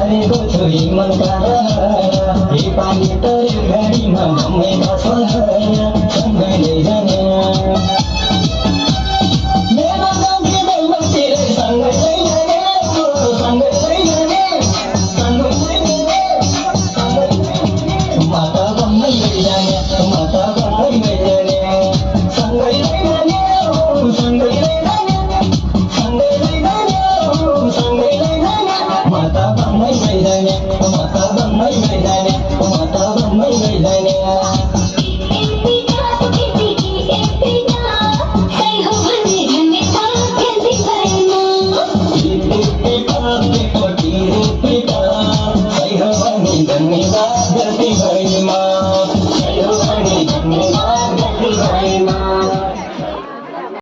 रे गो छोरी मनका हे पानी तरे गाडीमा घमै बसल सँगै लैजाने मेरो गाउँकी दैवतिर सँगै लैजाने सँगै लैजाने सँगै लैजाने माता घमै लैजाने माता घमै लैजाने सँगै लैजाने सँगै लैजाने सँगै लैजाने सँगै लैजाने माता घमै लैजाने माता घमै लैजाने माता घमै लैजाने